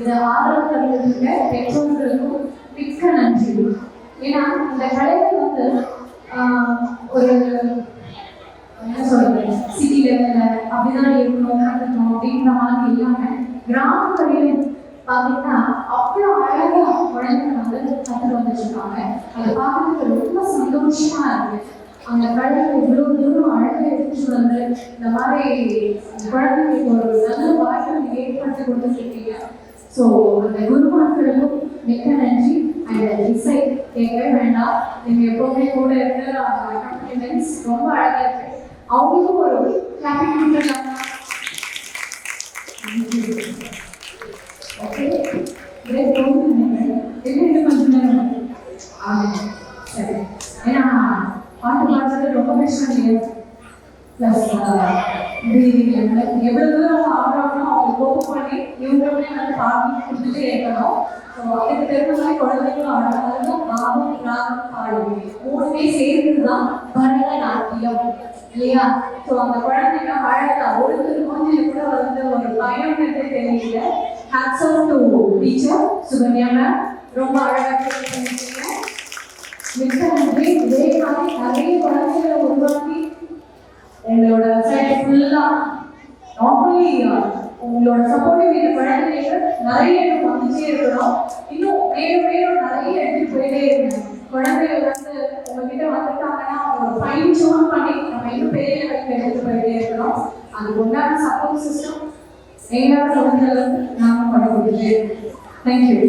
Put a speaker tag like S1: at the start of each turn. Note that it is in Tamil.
S1: இதை ஆதரவு தருவதற்கு பெற்றோர்களுக்கும் மிக்க நன்றி. ஏன்னா இந்த கலைகள் வந்து ஒரு என்ன சொல்றது, சிட்டி லெவல்ல அப்படிதான் இருக்கணும் கற்றுக்கணும் அப்படின்ற மாதிரி இல்லாமல் கிராமங்களிலும் பார்த்தீங்கன்னா அவ்வளோ அழகா குழந்தைங்க வந்து கற்றுட்டு வந்துருக்காங்க. அதை பார்க்கறதுக்கு ரொம்ப சந்தோஷமா இருக்கு. அந்த கலையை இவ்வளோ தூரம் அழகாக எடுத்துட்டு வந்து இந்த மாதிரி குழந்தைங்களுக்கு ஒரு நல்ல வாய்ப்பை ஏற்படுத்தி கொடுத்துருக்கீங்க. ஸோ அந்த குருமார்களுக்கும் மிக்க நன்றி. அண்ட் இசை கேட்கவே வேண்டாம், நீங்கள் எப்போவுமே கூட இருந்து அக்காம்பனிமெண்ட்ஸ் ரொம்ப அழகாக இருக்கு. அவங்களுக்கும் ஒரு கிளாப்பிங் கொடுத்துருக்காங்க. Okay, great. என்ன கொஞ்சம் நேரம் சரி, ஏன்னா பாட்டு பாடுறது ரொம்ப கஷ்டம் இல்லையா? ப்ளஸ் எவ்வளோ தூரம் ஆடுறாங்கன்னா அவங்க கோப்பம் பண்ணி இவங்களுமே வந்து பாடி கொடுத்துட்டே இருக்கணும். ஸோ அதுக்கு தெரிஞ்ச மாதிரி குழந்தைங்களும் ஆடுறாங்க. பாவம் ராகம் பாடுவோம் மூணுமே சேர்ந்து தான் பரதநாட்டியம் இல்லையா? ஸோ அந்த குழந்தைங்க அழகா ஒருத்தர் கொஞ்சம் கூட வந்து ஒரு பயம்ன்றதே தெரியல. Hats off to teacher Sukanya ma'am, ரொம்ப அழகாக பண்ணிருக்கீங்க. மிக்க நன்றி. இதே மாதிரி நிறைய குழந்தைகளை உருவாக்கி எங்களோட சைட் ஃபுல்லாக நார்மலி உங்களோட சப்போர்ட்டிவ் இந்த குழந்தைங்களுக்கு நிறைய வந்துட்டே இருக்கணும். இன்னும் மேலும் மேலும் நிறைய எடுத்துட்டு போயிட்டே இருக்கணும். குழந்தைகள் வந்து உங்ககிட்ட வந்துட்டாங்கன்னா அவங்க ஃபைன் டியூன் பண்ணி நம்ம இன்னும் பெரிய லெவலுக்கு எடுத்துட்டு போயிட்டே இருக்கணும். அதுக்கு உண்டான சப்போர்ட் சிஸ்டம் எங்களோட குழந்தைகளுக்கு நாங்கள் பண்ண கொடுத்துட்டே இருக்கோம். தேங்க்யூ.